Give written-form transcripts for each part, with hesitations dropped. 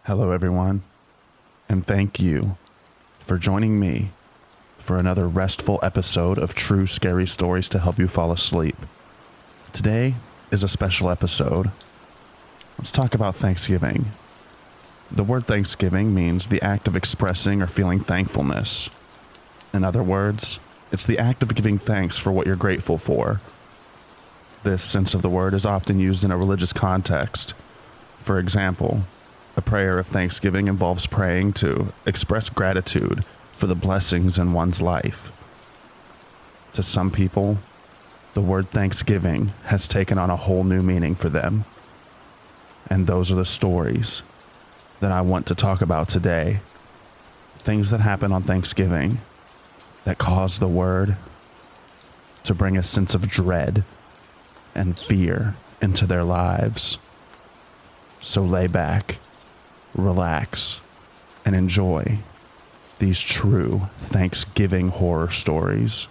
Hello, everyone, and thank you for joining me for another restful episode of True Scary Stories to help you fall asleep. Today is a special episode. Let's talk about Thanksgiving. The word Thanksgiving means the act of expressing or feeling thankfulness. In other words, it's the act of giving thanks for what you're grateful for. This sense of the word is often used in a religious context. For example, a prayer of thanksgiving involves praying to express gratitude for the blessings in one's life. To some people, the word Thanksgiving has taken on a whole new meaning for them. And those are the stories that I want to talk about today. Things that happen on Thanksgiving that cause the word to bring a sense of dread and fear into their lives. So lay back, relax, and enjoy these true Thanksgiving horror stories.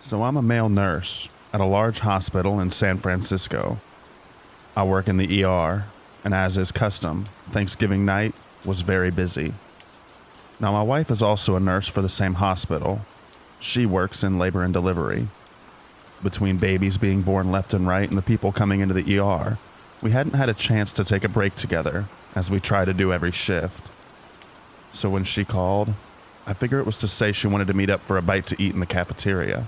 So I'm a male nurse at a large hospital in San Francisco. I work in the ER, and as is custom, Thanksgiving night was very busy. Now my wife is also a nurse for the same hospital. She works in labor and delivery. Between babies being born left and right and the people coming into the ER, we hadn't had a chance to take a break together, as we try to do every shift. So when she called, I figured it was to say she wanted to meet up for a bite to eat in the cafeteria.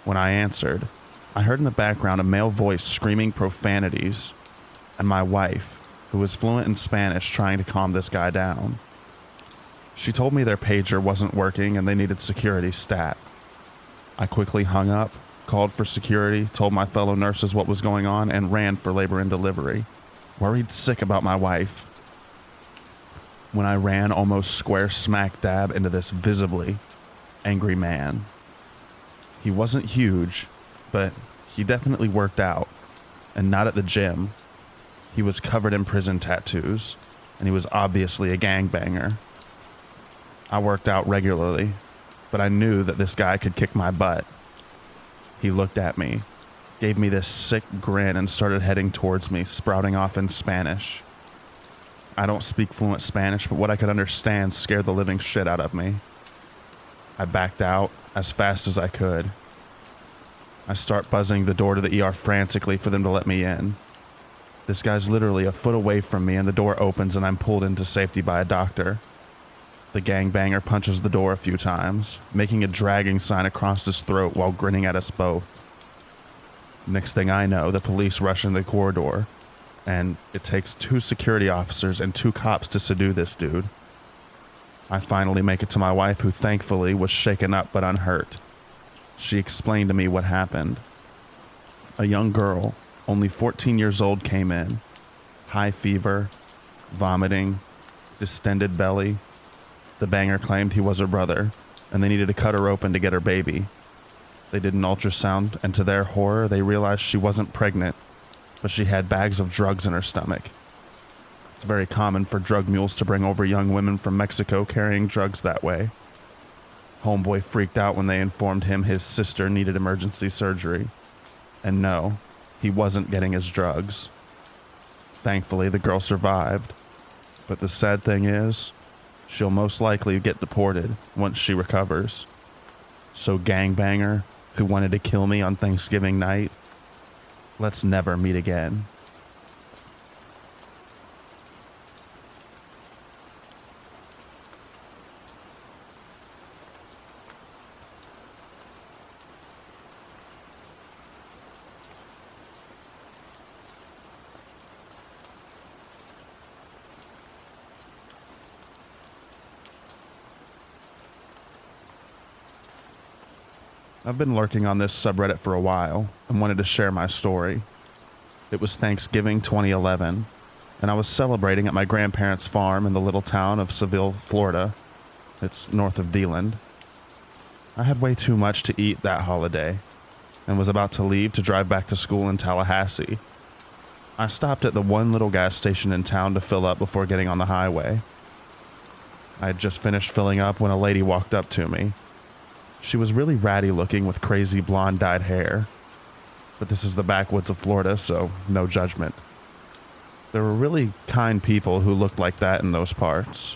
When I answered, I heard in the background a male voice screaming profanities, and my wife, who was fluent in Spanish, trying to calm this guy down. She told me their pager wasn't working and they needed security stat. I quickly hung up, called for security, told my fellow nurses what was going on, and ran for labor and delivery, worried sick about my wife. When I ran almost square smack dab into this visibly angry man. He wasn't huge, but he definitely worked out, and not at the gym. He was covered in prison tattoos, and he was obviously a gangbanger. I worked out regularly, but I knew that this guy could kick my butt. He looked at me, gave me this sick grin, and started heading towards me, sprouting off in Spanish. I don't speak fluent Spanish, but what I could understand scared the living shit out of me. I backed out as fast as I could. I start buzzing the door to the ER frantically for them to let me in. This guy's literally a foot away from me and the door opens and I'm pulled into safety by a doctor. The gangbanger punches the door a few times, making a dragging sign across his throat while grinning at us both. Next thing I know, the police rush in the corridor, and it takes 2 security officers and 2 cops to subdue this dude. I finally make it to my wife, who thankfully was shaken up but unhurt. She explained to me what happened. A young girl, only 14 years old, came in. High fever, vomiting, distended belly. The banger claimed he was her brother, and they needed to cut her open to get her baby. They did an ultrasound, and to their horror, they realized she wasn't pregnant, but she had bags of drugs in her stomach. It's very common for drug mules to bring over young women from Mexico carrying drugs that way. Homeboy freaked out when they informed him his sister needed emergency surgery. And no, he wasn't getting his drugs. Thankfully, the girl survived. But the sad thing is, she'll most likely get deported once she recovers. So gangbanger, who wanted to kill me on Thanksgiving night, let's never meet again. I've been lurking on this subreddit for a while and wanted to share my story. It was Thanksgiving 2011, and I was celebrating at my grandparents' farm in the little town of Seville, Florida. It's north of Deland. I had way too much to eat that holiday and was about to leave to drive back to school in Tallahassee. I stopped at the one little gas station in town to fill up before getting on the highway. I had just finished filling up when a lady walked up to me. She was really ratty looking with crazy blonde dyed hair. But this is the backwoods of Florida, so no judgment. There were really kind people who looked like that in those parts.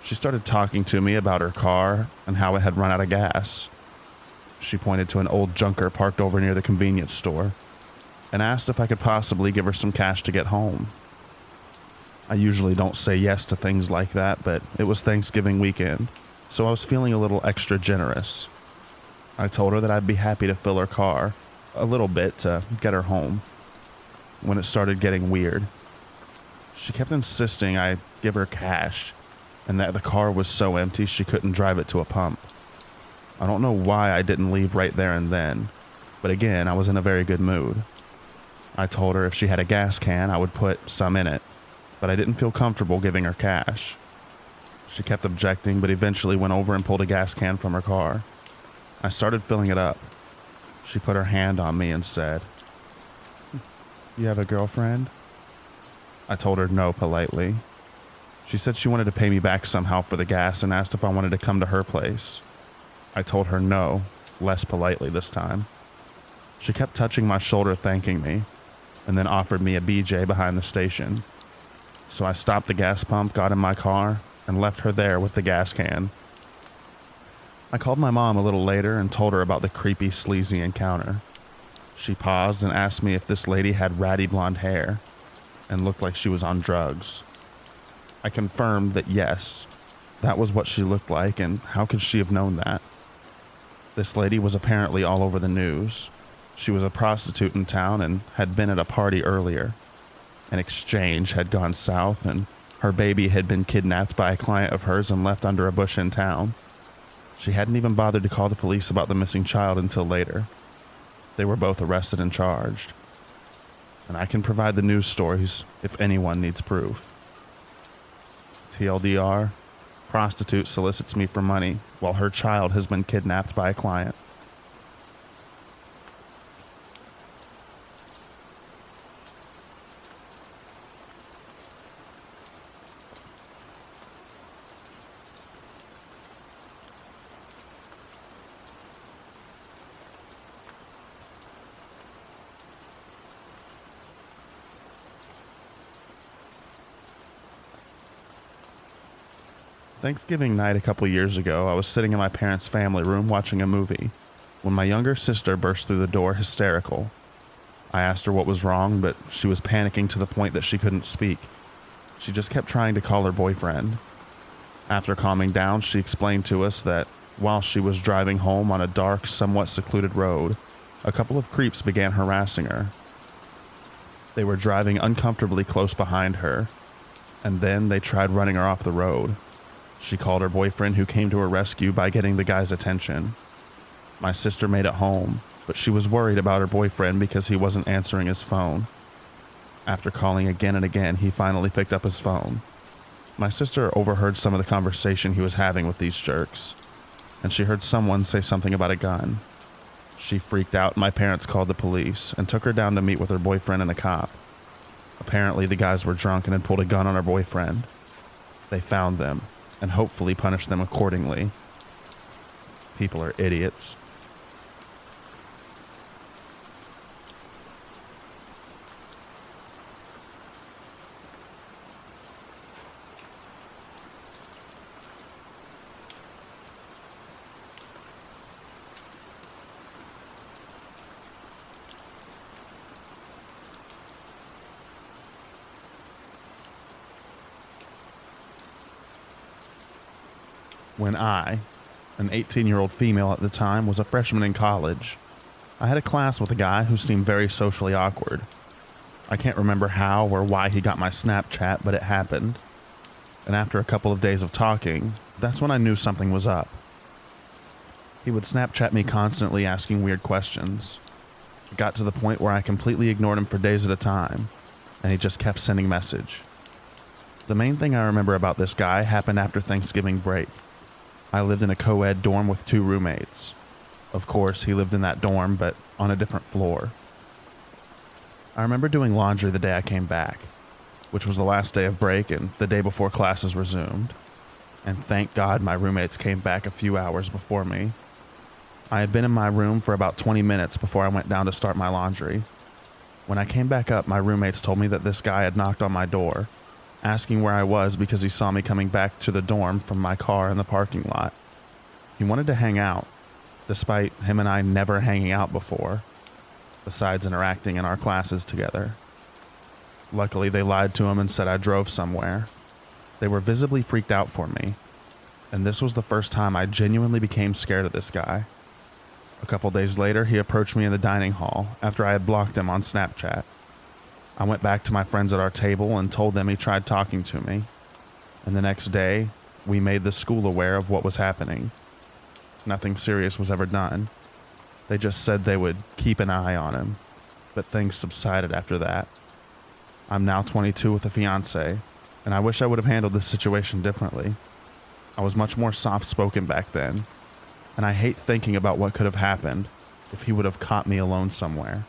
She started talking to me about her car and how it had run out of gas. She pointed to an old junker parked over near the convenience store and asked if I could possibly give her some cash to get home. I usually don't say yes to things like that, but it was Thanksgiving weekend, so I was feeling a little extra generous. I told her that I'd be happy to fill her car a little bit to get her home. When it started getting weird, she kept insisting I give her cash and that the car was so empty she couldn't drive it to a pump. I don't know why I didn't leave right there and then, but again, I was in a very good mood. I told her if she had a gas can, I would put some in it, but I didn't feel comfortable giving her cash. She kept objecting, but eventually went over and pulled a gas can from her car. I started filling it up. She put her hand on me and said, "You have a girlfriend?" I told her no politely. She said she wanted to pay me back somehow for the gas and asked if I wanted to come to her place. I told her no, less politely this time. She kept touching my shoulder thanking me, and then offered me a BJ behind the station. So I stopped the gas pump, got in my car, and left her there with the gas can. I called my mom a little later and told her about the creepy, sleazy encounter. She paused and asked me if this lady had ratty blonde hair and looked like she was on drugs. I confirmed that yes, that was what she looked like, and how could she have known that? This lady was apparently all over the news. She was a prostitute in town and had been at a party earlier. An exchange had gone south, and her baby had been kidnapped by a client of hers and left under a bush in town. She hadn't even bothered to call the police about the missing child until later. They were both arrested and charged. And I can provide the news stories if anyone needs proof. TLDR, prostitute solicits me for money while her child has been kidnapped by a client. Thanksgiving night a couple years ago, I was sitting in my parents' family room watching a movie when my younger sister burst through the door hysterical. I asked her what was wrong, but she was panicking to the point that she couldn't speak. She just kept trying to call her boyfriend. After calming down, she explained to us that while she was driving home on a dark, somewhat secluded road, a couple of creeps began harassing her. They were driving uncomfortably close behind her, and then they tried running her off the road. She called her boyfriend, who came to her rescue by getting the guy's attention. My sister made it home, but she was worried about her boyfriend because he wasn't answering his phone. After calling again and again, he finally picked up his phone. My sister overheard some of the conversation he was having with these jerks, and she heard someone say something about a gun. She freaked out, and my parents called the police and took her down to meet with her boyfriend and a cop. Apparently, the guys were drunk and had pulled a gun on her boyfriend. They found them and hopefully punish them accordingly. People are idiots. When I, an 18-year-old female at the time, was a freshman in college, I had a class with a guy who seemed very socially awkward. I can't remember how or why he got my Snapchat, but it happened. And after a couple of days of talking, that's when I knew something was up. He would Snapchat me constantly asking weird questions. It got to the point where I completely ignored him for days at a time, and he just kept sending message. The main thing I remember about this guy happened after Thanksgiving break. I lived in a co-ed dorm with 2 roommates. Of course, he lived in that dorm, but on a different floor. I remember doing laundry the day I came back, which was the last day of break and the day before classes resumed. And thank God my roommates came back a few hours before me. I had been in my room for about 20 minutes before I went down to start my laundry. When I came back up, my roommates told me that this guy had knocked on my door, asking where I was because he saw me coming back to the dorm from my car in the parking lot. He wanted to hang out, despite him and I never hanging out before, besides interacting in our classes together. Luckily, they lied to him and said I drove somewhere. They were visibly freaked out for me, and this was the first time I genuinely became scared of this guy. A couple days later, he approached me in the dining hall after I had blocked him on Snapchat. I went back to my friends at our table and told them he tried talking to me, and the next day, we made the school aware of what was happening. Nothing serious was ever done. They just said they would keep an eye on him, but things subsided after that. I'm now 22 with a fiance, and I wish I would have handled this situation differently. I was much more soft-spoken back then, and I hate thinking about what could have happened if he would have caught me alone somewhere.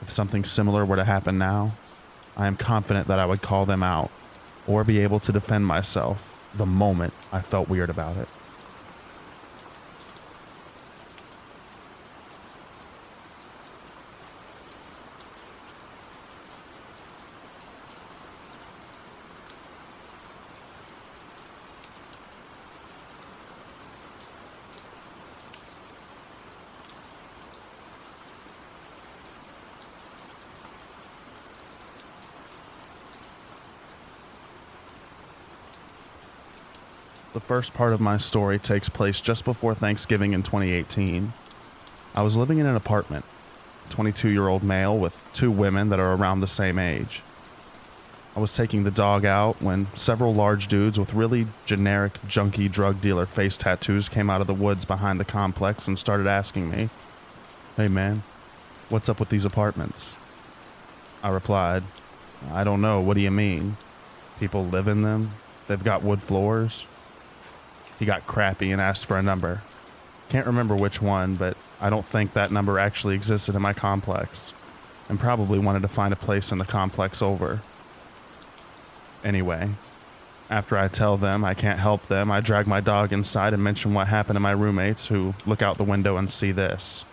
If something similar were to happen now, I am confident that I would call them out or be able to defend myself the moment I felt weird about it. The first part of my story takes place just before Thanksgiving in 2018. I was living in an apartment, 22-year-old male with 2 women that are around the same age. I was taking the dog out when several large dudes with really generic junkie drug dealer face tattoos came out of the woods behind the complex and started asking me, "Hey man, what's up with these apartments?" I replied, "I don't know, what do you mean? People live in them? They've got wood floors?" He got crappy and asked for a number. Can't remember which one, but I don't think that number actually existed in my complex, and probably wanted to find a place in the complex over. Anyway, after I tell them I can't help them, I drag my dog inside and mention what happened to my roommates, who look out the window and see this.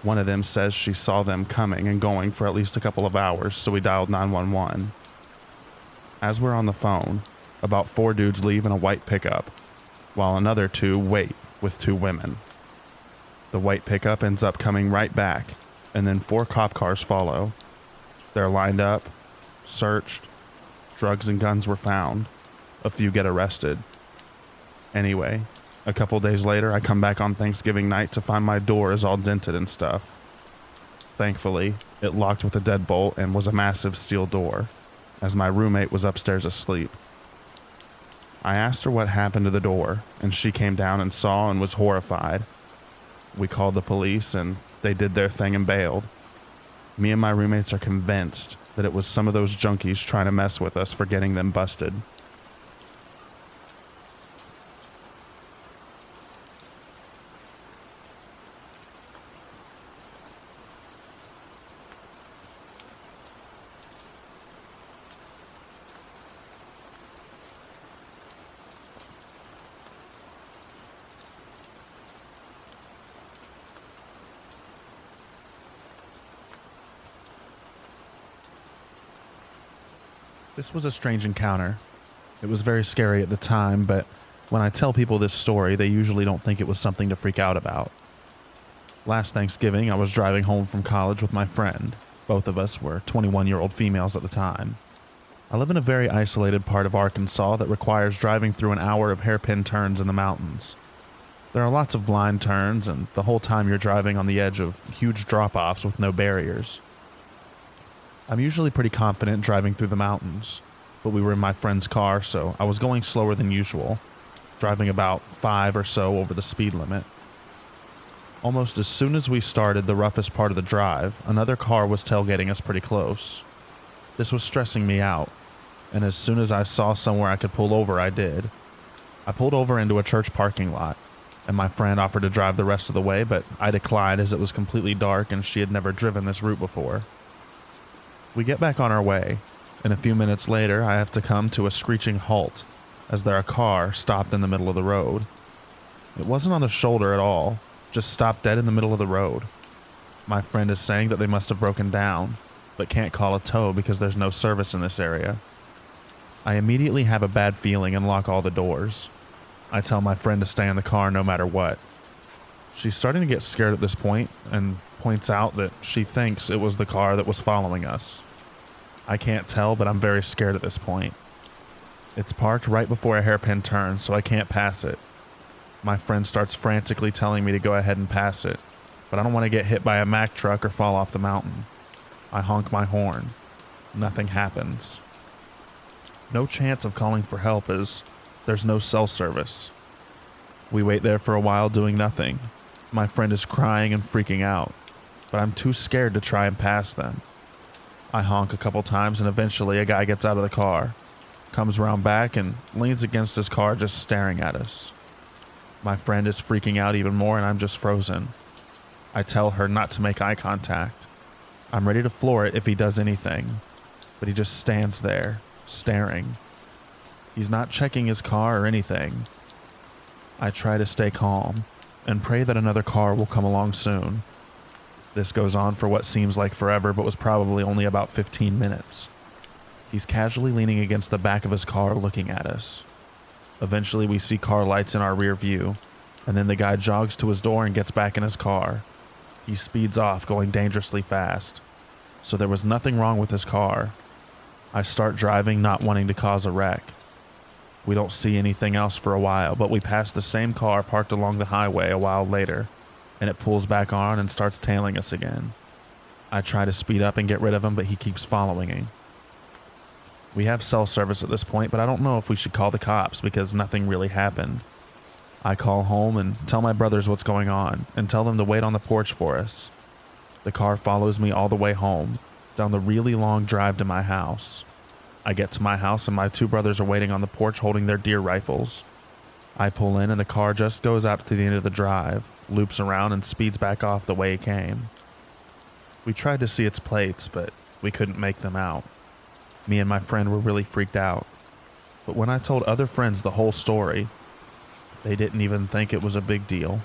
One of them says she saw them coming and going for at least a couple of hours, so we dialed 911. As we're on the phone, about 4 dudes leave in a white pickup, while another 2 wait with 2 women. The white pickup ends up coming right back, and then 4 cop cars follow. They're lined up, searched, drugs and guns were found. A few get arrested. Anyway, a couple days later, I come back on Thanksgiving night to find my door is all dented and stuff. Thankfully, it locked with a deadbolt and was a massive steel door, as my roommate was upstairs asleep. I asked her what happened to the door, and she came down and saw and was horrified. We called the police, and they did their thing and bailed. Me and my roommates are convinced that it was some of those junkies trying to mess with us for getting them busted. This was a strange encounter. It was very scary at the time, but when I tell people this story, they usually don't think it was something to freak out about. Last Thanksgiving, I was driving home from college with my friend. Both of us were 21-year-old females at the time. I live in a very isolated part of Arkansas that requires driving through an hour of hairpin turns in the mountains. There are lots of blind turns, and the whole time you're driving on the edge of huge drop-offs with no barriers. I'm usually pretty confident driving through the mountains, but we were in my friend's car, so I was going slower than usual, driving about 5 or so over the speed limit. Almost as soon as we started the roughest part of the drive, another car was tailgating us pretty close. This was stressing me out, and as soon as I saw somewhere I could pull over, I did. I pulled over into a church parking lot, and my friend offered to drive the rest of the way, but I declined as it was completely dark and she had never driven this route before. We get back on our way, and a few minutes later I have to come to a screeching halt as a car stopped in the middle of the road. It wasn't on the shoulder at all, just stopped dead in the middle of the road. My friend is saying that they must have broken down, but can't call a tow because there's no service in this area. I immediately have a bad feeling and lock all the doors. I tell my friend to stay in the car no matter what. She's starting to get scared at this point and points out that she thinks it was the car that was following us. I can't tell, but I'm very scared at this point. It's parked right before a hairpin turn, so I can't pass it. My friend starts frantically telling me to go ahead and pass it, but I don't want to get hit by a Mack truck or fall off the mountain. I honk my horn. Nothing happens. No chance of calling for help as there's no cell service. We wait there for a while doing nothing. My friend is crying and freaking out, but I'm too scared to try and pass them. I honk a couple times and eventually a guy gets out of the car, comes around back and leans against his car just staring at us. My friend is freaking out even more and I'm just frozen. I tell her not to make eye contact. I'm ready to floor it if he does anything, but he just stands there, staring. He's not checking his car or anything. I try to stay calm and pray that another car will come along soon. This goes on for what seems like forever, but was probably only about 15 minutes. He's casually leaning against the back of his car looking at us. Eventually we see car lights in our rear view, and then the guy jogs to his door and gets back in his car. He speeds off, going dangerously fast. So there was nothing wrong with his car. I start driving, not wanting to cause a wreck. We don't see anything else for a while, but we pass the same car parked along the highway a while later, and it pulls back on and starts tailing us again. I try to speed up and get rid of him, but he keeps following me. We have cell service at this point, but I don't know if we should call the cops because nothing really happened. I call home and tell my brothers what's going on and tell them to wait on the porch for us. The car follows me all the way home, down the really long drive to my house. I get to my house and my two brothers are waiting on the porch holding their deer rifles. I pull in and the car just goes out to the end of the drive, loops around and speeds back off the way it came. We tried to see its plates, but we couldn't make them out. Me and my friend were really freaked out. But when I told other friends the whole story, they didn't even think it was a big deal.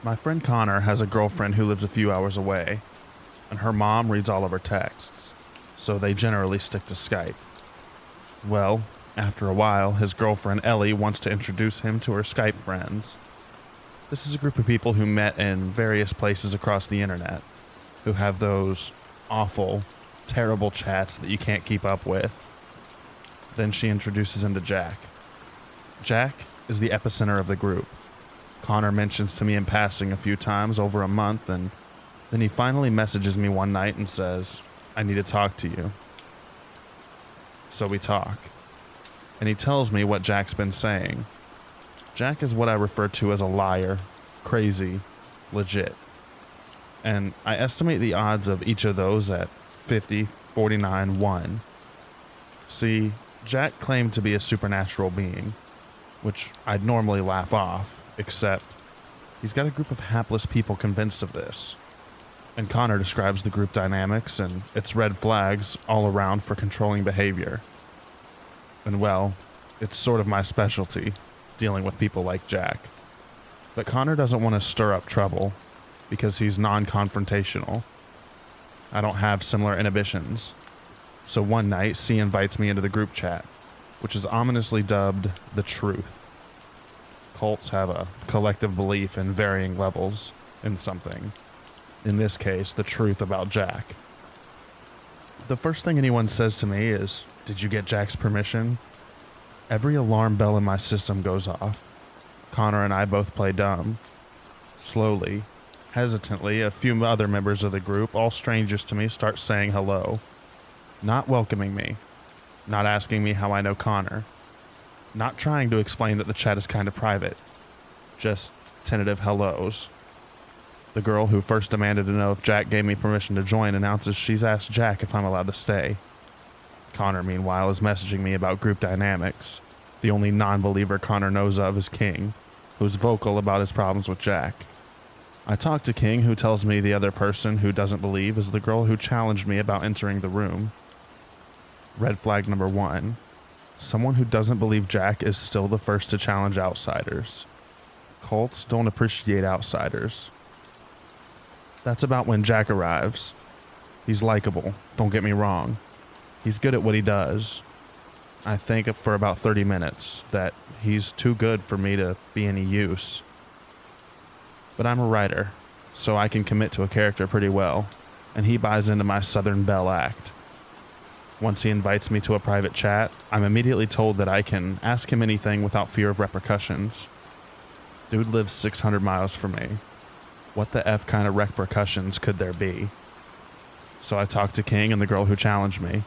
My friend Connor has a girlfriend who lives a few hours away, and her mom reads all of her texts, so they generally stick to Skype. Well, after a while, his girlfriend Ellie wants to introduce him to her Skype friends. This is a group of people who met in various places across the internet, who have those awful, terrible chats that you can't keep up with. Then she introduces him to Jack. Jack is the epicenter of the group. Connor mentions to me in passing a few times over a month, and then he finally messages me one night and says, "I need to talk to you." So we talk, and he tells me what Jack's been saying. Jack is what I refer to as a liar, crazy, legit. And I estimate the odds of each of those at 50, 49, 1. See, Jack claimed to be a supernatural being, which I'd normally laugh off, except he's got a group of hapless people convinced of this. And Connor describes the group dynamics and its red flags all around for controlling behavior. And well, it's sort of my specialty, dealing with people like Jack. But Connor doesn't want to stir up trouble because he's non-confrontational. I don't have similar inhibitions. So one night, C invites me into the group chat, which is ominously dubbed The Truth. Cults have a collective belief in varying levels in something. In this case, the truth about Jack. The first thing anyone says to me is, "Did you get Jack's permission?" Every alarm bell in my system goes off. Connor and I both play dumb. Slowly, Hesitantly, a few other members of the group, all strangers to me, start saying hello. Not welcoming me. Not asking me how I know Connor. Not trying to explain that the chat is kind of private. Just tentative hellos. The girl who first demanded to know if Jack gave me permission to join announces she's asked Jack if I'm allowed to stay. Connor, meanwhile, is messaging me about group dynamics. The only non-believer Connor knows of is King, who's vocal about his problems with Jack. I talk to King, who tells me the other person who doesn't believe is the girl who challenged me about entering the room. Red flag number 1. Someone who doesn't believe Jack is still the first to challenge outsiders. Cults don't appreciate outsiders. That's about when Jack arrives. He's likable, don't get me wrong. He's good at what he does. I think for about 30 minutes that he's too good for me to be any use. But I'm a writer, so I can commit to a character pretty well, and he buys into my Southern Belle act. Once he invites me to a private chat, I'm immediately told that I can ask him anything without fear of repercussions. Dude lives 600 miles from me. What the F kind of repercussions could there be? So I talk to King and the girl who challenged me,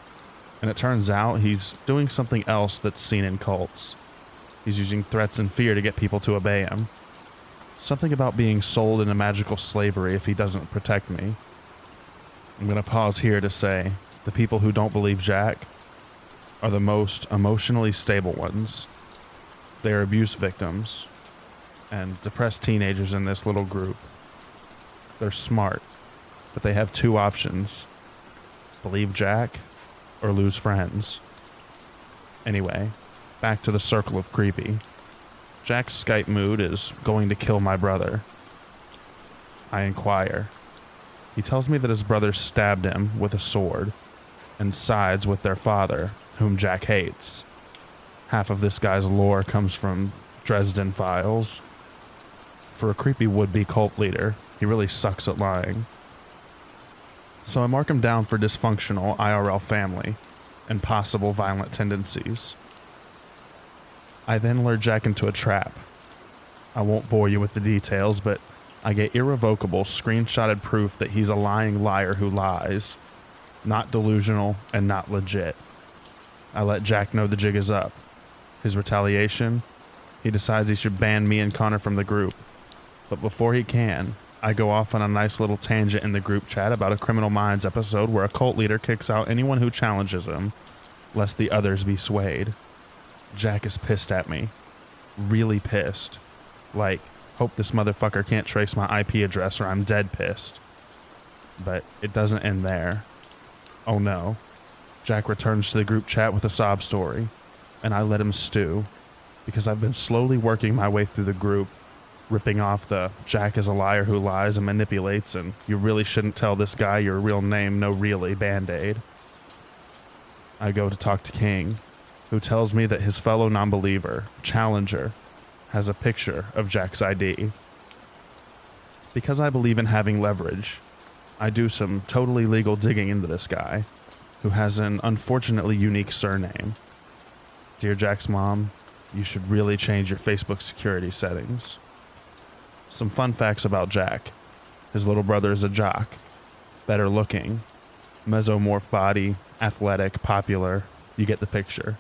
and it turns out he's doing something else that's seen in cults. He's using threats and fear to get people to obey him. Something about being sold into magical slavery if he doesn't protect me. I'm going to pause here to say the people who don't believe Jack are the most emotionally stable ones. They are abuse victims and depressed teenagers in this little group. They're smart, but they have 2 options: believe Jack or lose friends. Anyway, back to the circle of creepy. Jack's Skype mood is going to kill my brother. I inquire. He tells me that his brother stabbed him with a sword and sides with their father, whom Jack hates. Half of this guy's lore comes from Dresden Files. For a creepy would-be cult leader, he really sucks at lying. So I mark him down for dysfunctional IRL family and possible violent tendencies. I then lure Jack into a trap. I won't bore you with the details, but I get irrevocable screenshotted proof that he's a lying liar who lies. Not delusional and not legit. I let Jack know the jig is up. His retaliation? He decides he should ban me and Connor from the group. But before he can, I go off on a nice little tangent in the group chat about a Criminal Minds episode where a cult leader kicks out anyone who challenges him, lest the others be swayed. Jack is pissed at me. Really pissed. Like, hope this motherfucker can't trace my IP address or I'm dead pissed. But it doesn't end there. Oh no. Jack returns to the group chat with a sob story, and I let him stew, because I've been slowly working my way through the group, ripping off the Jack is a liar who lies and manipulates and you really shouldn't tell this guy your real name, no really, Band-Aid. I go to talk to King, who tells me that his fellow non-believer, Challenger, has a picture of Jack's ID. Because I believe in having leverage, I do some totally legal digging into this guy, who has an unfortunately unique surname. Dear Jack's mom, you should really change your Facebook security settings. Some fun facts about Jack. His little brother is a jock, better looking, mesomorph body, athletic, popular, you get the picture.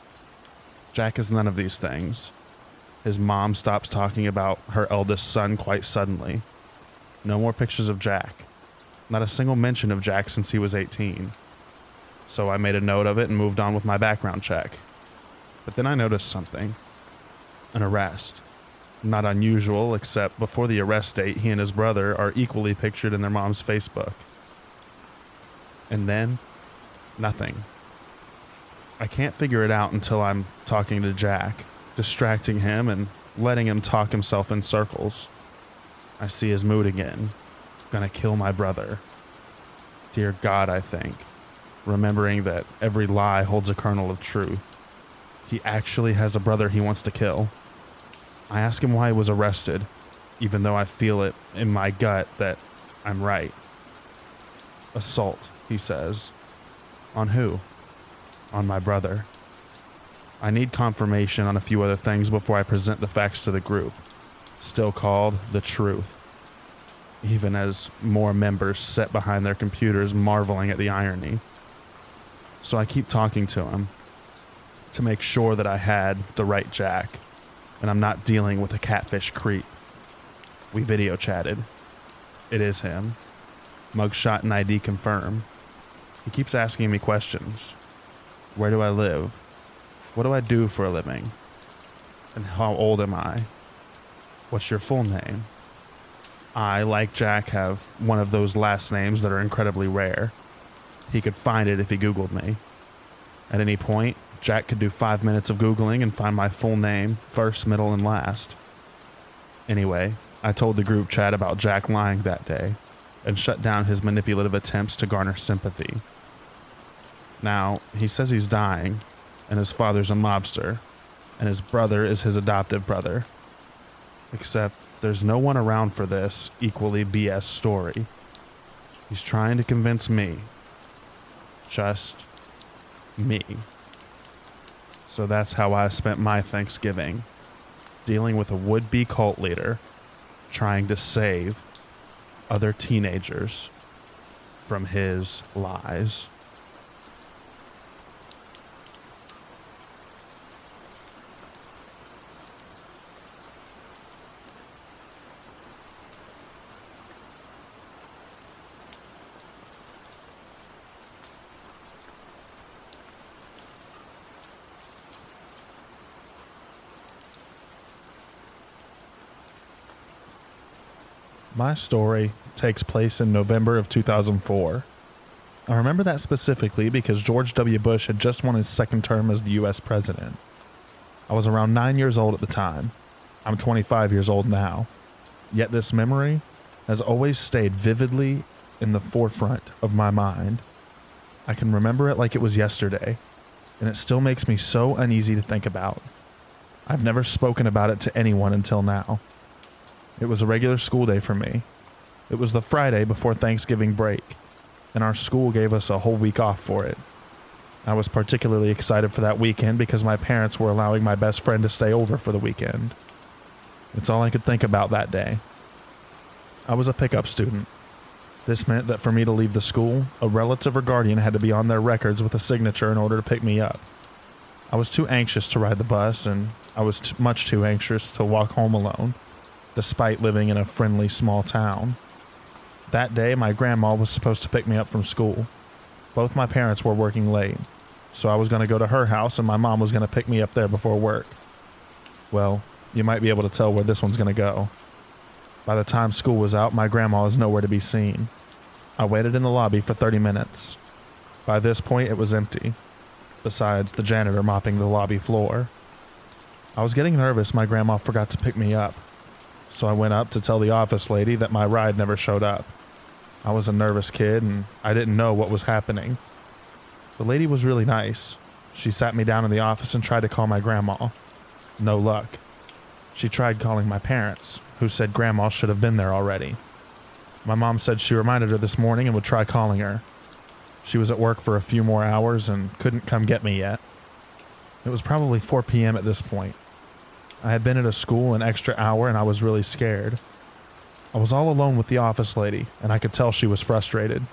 Jack is none of these things. His mom stops talking about her eldest son quite suddenly. No more pictures of Jack. Not a single mention of Jack since he was 18. So I made a note of it and moved on with my background check. But then I noticed something. An arrest. Not unusual, except before the arrest date, he and his brother are equally pictured in their mom's Facebook. And then, nothing. I can't figure it out until I'm talking to Jack, distracting him and letting him talk himself in circles. I see his mood again. Gonna kill my brother. Dear God, I think, remembering that every lie holds a kernel of truth. He actually has a brother he wants to kill. I ask him why he was arrested, even though I feel it in my gut that I'm right. Assault, he says. On who? On my brother. I need confirmation on a few other things before I present the facts to the group, still called the truth. even as more members sat behind their computers marveling at the irony. So I keep talking to him to make sure that I had the right Jack and I'm not dealing with a catfish creep. We video chatted. It is him. Mugshot and ID confirm. He keeps asking me questions. Where do I live? What do I do for a living? And how old am I? What's your full name? I, like Jack, have one of those last names that are incredibly rare. He could find it if he Googled me. At any point, Jack could do 5 minutes of Googling and find my full name, first, middle, and last. Anyway, I told the group chat about Jack lying that day and shut down his manipulative attempts to garner sympathy. Now, he says he's dying, and his father's a mobster, and his brother is his adoptive brother. Except there's no one around for this equally BS story. He's trying to convince me. Just me. So that's how I spent my Thanksgiving, dealing with a would-be cult leader trying to save other teenagers from his lies. My story takes place in November of 2004. I remember that specifically because George W. Bush had just won his second term as the U.S. president. I was around 9 years old at the time. I'm 25 years old now. Yet this memory has always stayed vividly in the forefront of my mind. I can remember it like it was yesterday, and it still makes me so uneasy to think about. I've never spoken about it to anyone until now. It was a regular school day for me. It was the Friday before Thanksgiving break, and our school gave us a whole week off for it. I was particularly excited for that weekend because my parents were allowing my best friend to stay over for the weekend. It's all I could think about that day. I was a pickup student. This meant that for me to leave the school, a relative or guardian had to be on their records with a signature in order to pick me up. I was too anxious to ride the bus, and I was much too anxious to walk home alone, despite living in a friendly small town. That day, my grandma was supposed to pick me up from school. Both my parents were working late, so I was going to go to her house and my mom was going to pick me up there before work. Well, you might be able to tell where this one's going to go. By the time school was out, my grandma was nowhere to be seen. I waited in the lobby for 30 minutes. By this point, it was empty, besides the janitor mopping the lobby floor. I was getting nervous my grandma forgot to pick me up, so I went up to tell the office lady that my ride never showed up. I was a nervous kid and I didn't know what was happening. The lady was really nice. She sat me down in the office and tried to call my grandma. No luck. She tried calling my parents, who said grandma should have been there already. My mom said she reminded her this morning and would try calling her. She was at work for a few more hours and couldn't come get me yet. It was probably 4 p.m. at this point. I had been at a school an extra hour and I was really scared. I was all alone with the office lady and I could tell she was frustrated.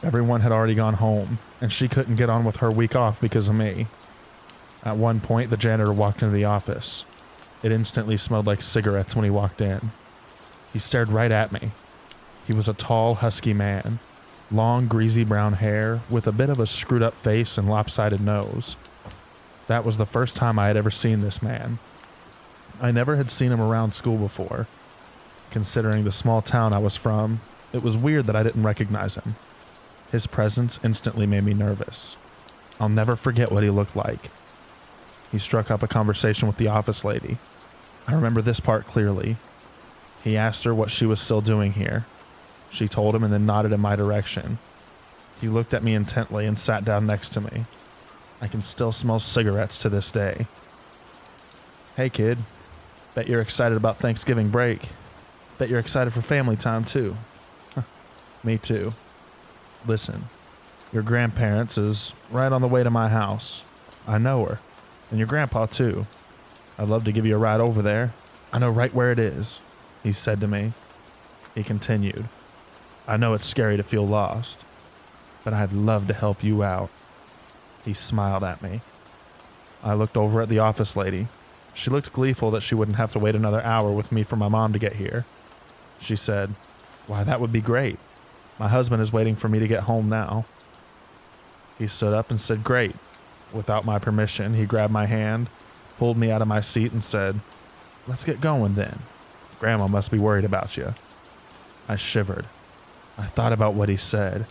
Everyone had already gone home and she couldn't get on with her week off because of me. At one point, the janitor walked into the office. It instantly smelled like cigarettes when he walked in. He stared right at me. He was a tall, husky man, long, greasy brown hair with a bit of a screwed up face and lopsided nose. That was the first time I had ever seen this man. I never had seen him around school before. Considering the small town I was from, it was weird that I didn't recognize him. His presence instantly made me nervous. I'll never forget what he looked like. He struck up a conversation with the office lady. I remember this part clearly. He asked her what she was still doing here. She told him and then nodded in my direction. He looked at me intently and sat down next to me. I can still smell cigarettes to this day. Hey kid, bet you're excited about Thanksgiving break. Bet you're excited for family time too. Me too. Listen, your grandparents is right on the way to my house. I know her, and your grandpa too. I'd love to give you a ride over there. I know right where it is, he said to me. He continued, "I know it's scary to feel lost, but I'd love to help you out." He smiled at me. I looked over at the office lady. She looked gleeful that she wouldn't have to wait another hour with me for my mom to get here. She said, "Why, that would be great. My husband is waiting for me to get home now." He stood up and said, "Great." Without my permission, he grabbed my hand, pulled me out of my seat and said, "Let's get going then. Grandma must be worried about you." I shivered. I thought about what he said.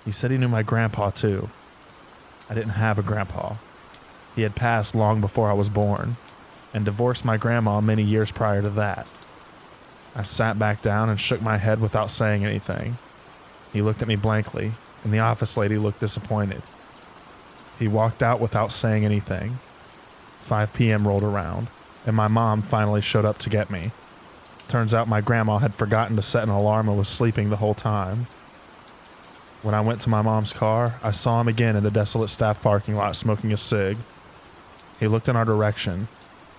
He said he knew my grandpa too. I didn't have a grandpa. He had passed long before I was born and divorced my grandma many years prior to that. I sat back down and shook my head without saying anything. He looked at me blankly, and the office lady looked disappointed. He walked out without saying anything. 5 p.m. rolled around, and my mom finally showed up to get me. Turns out my grandma had forgotten to set an alarm and was sleeping the whole time. When I went to my mom's car, I saw him again in the desolate staff parking lot smoking a cig. He looked in our direction,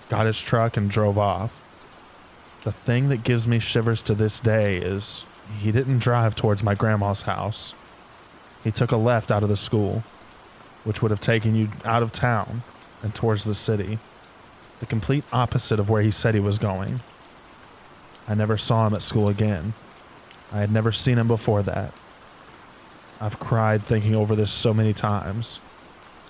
got his truck, and drove off. The thing that gives me shivers to this day is he didn't drive towards my grandma's house. He took a left out of the school, which would have taken you out of town and towards the city, the complete opposite of where he said he was going. I never saw him at school again. I had never seen him before that. I've cried thinking over this so many times.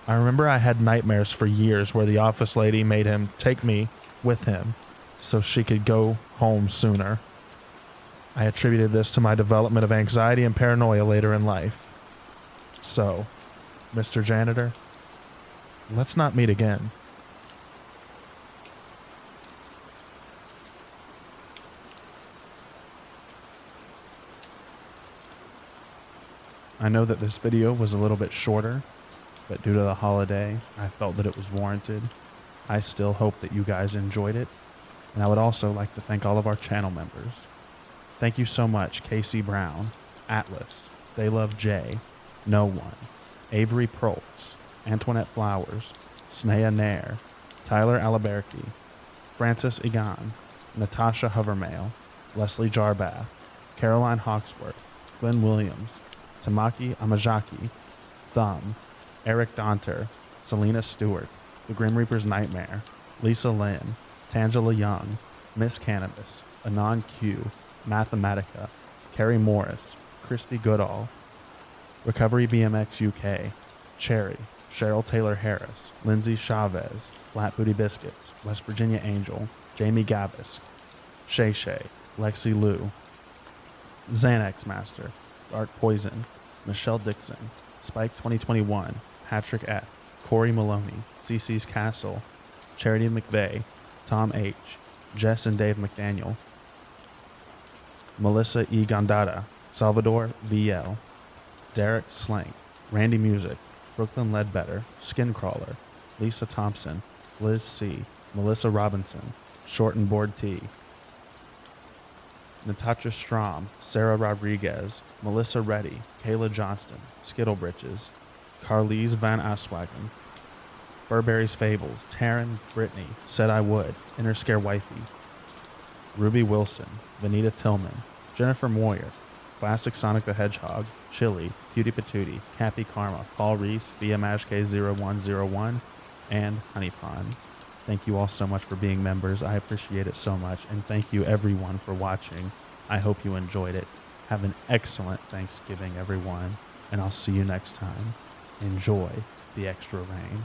I remember I had nightmares for years where the office lady made him take me with him so she could go home sooner. I attributed this to my development of anxiety and paranoia later in life. So, Mr. Janitor, let's not meet again. I know that this video was a little bit shorter, but due to the holiday, I felt that it was warranted. I still hope that you guys enjoyed it, and I would also like to thank all of our channel members. Thank you so much, Casey Brown, Atlas, They Love Jay, No One, Avery Proltz, Antoinette Flowers, Snea Nair, Tyler Aliberti, Francis Egan, Natasha Hovermail, Leslie Jarbath, Caroline Hawksworth, Glenn Williams, Tamaki Amajaki, Thumb, Eric Donter, Selena Stewart, The Grim Reaper's Nightmare, Lisa Lynn, Tangela Young, Miss Cannabis, Anon Q, Mathematica, Carrie Morris, Christy Goodall, Recovery BMX UK, Cherry, Cheryl Taylor Harris, Lindsay Chavez, Flat Booty Biscuits, West Virginia Angel, Jamie Gavis, Shay Shay, Lexi Lou, Xanax Master, Dark Poison, Michelle Dixon, Spike 2021, Patrick F., Corey Maloney, CC's Castle, Charity McVeigh, Tom H., Jess and Dave McDaniel, Melissa E. Gondata, Salvador VL, Derek Slank, Randy Music, Brooklyn Ledbetter, Skincrawler, Lisa Thompson, Liz C., Melissa Robinson, Short and Board T., Natasha Strom, Sarah Rodriguez, Melissa Reddy, Kayla Johnston, Skittle Britches, Carlise Van Aswagen, Burberry's Fables, Taryn, Brittany, Said I Would, Inner Scare Wifey, Ruby Wilson, Vanita Tillman, Jennifer Moyer, Classic Sonic the Hedgehog, Chili, Cutie Patootie, Cappy Karma, Paul Reese, VMashK0101, and Honey Pond. Thank you all so much for being members. I appreciate it so much. And thank you everyone for watching. I hope you enjoyed it. Have an excellent Thanksgiving, everyone. And I'll see you next time. Enjoy the extra rain.